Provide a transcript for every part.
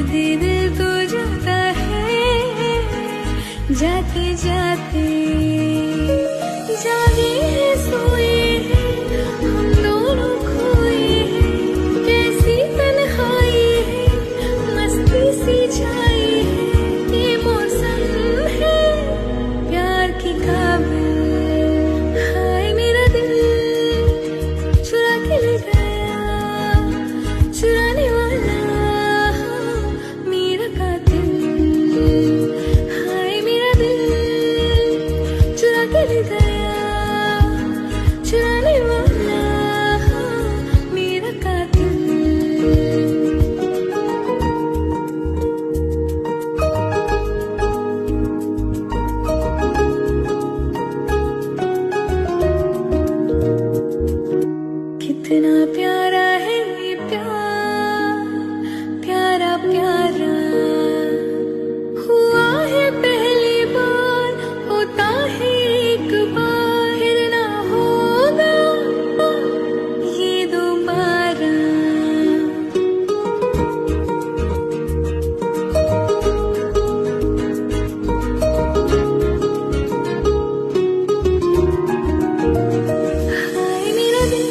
दिल तो जाता है जाते जाते, जागे हैं सोए हैं हम दोनों खोए हैं, कैसी तन्हाई है मस्ती सी छाई है, ये मौसम है प्यार की काबिल। हाय मेरा दिल चुरा के ले गया, चुराने वाला मेरा कातिल। हाय मेरा दिल चुरा के ले गया, चुराने वाला मेरा कातिल। कितना प्यारा है ये प्यार, प्यारा प्यारा हुआ है पहली बार, होता है एक बार, फिर ना होगा ये दोबारा। हाय मेरा दिल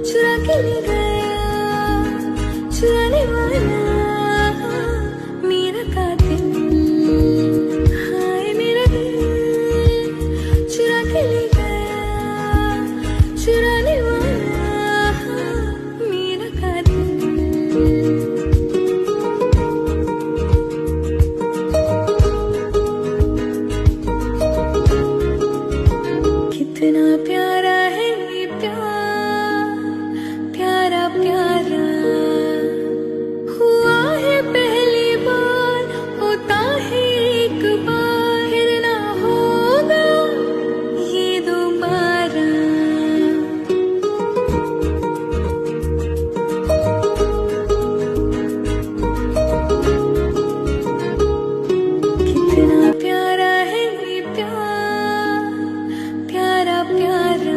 चुरा के ले गया, चुराने वाला मेरा कातिल। हाय मेरा दिल चुरा के ले गया, चुराने वाला मेरा कातिल। कितना प्यारा है ये प्यार, प्यारा प्यारा हुआ है पहली बार, होता है एक बार, फिर ना होगा ये दोबारा। कितना प्यारा है ये प्यार, प्यारा प्यारा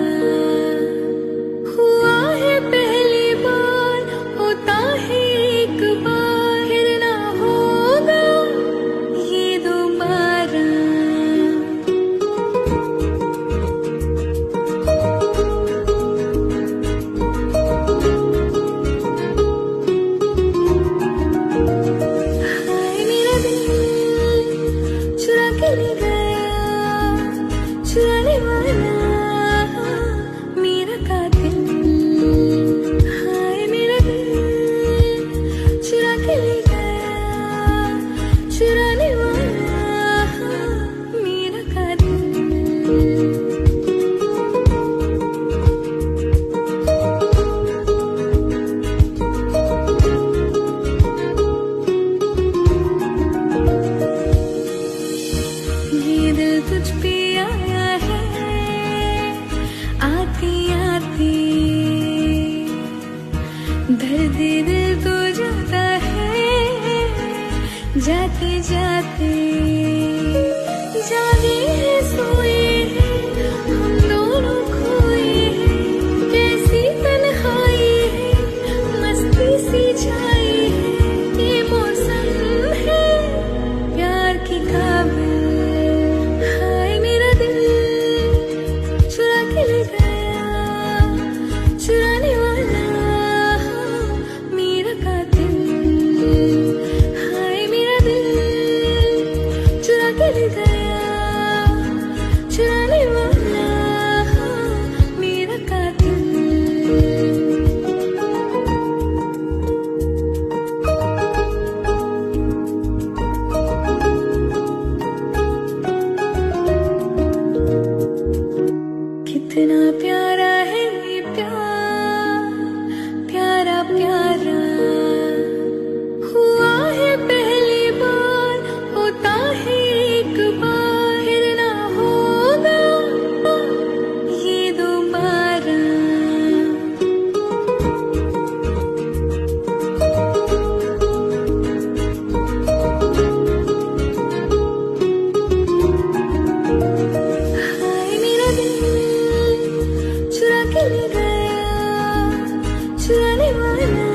हुआ है पहली बार, होता है एक बार, फिर ना होगा ये दोबारा। हाय मेरा दिल चुरा के ले गया, चुराने वाला मेरा कातिल। हाय मेरा दिल चुरा के ले गया, चुराने वाला मेरा कातिल। ये दिल तुझ पे आया है आती आती, दर्द दिल तो जाता है जाते जाते, जागे हैं सोए हैं हम दोनों खोए हैं, कैसी तन्हाई है मस्ती सी छाई है, ये मौसम है प्यार की काबिल। हाय मेरा दिल चुरा के ले गया, चुराने वाला मेरा कातिल। हाय मेरा दिल चुरा के ले गया, चुराने वाला मेरा कातिल। कितना प्यारा है ये प्यार, प्यारा प्यारा हुआ है पहली बार, होता है एक बार, फिर ना होगा ये दोबारा। हाय मेरा दिल चुरा के ले गया, चुराने वाला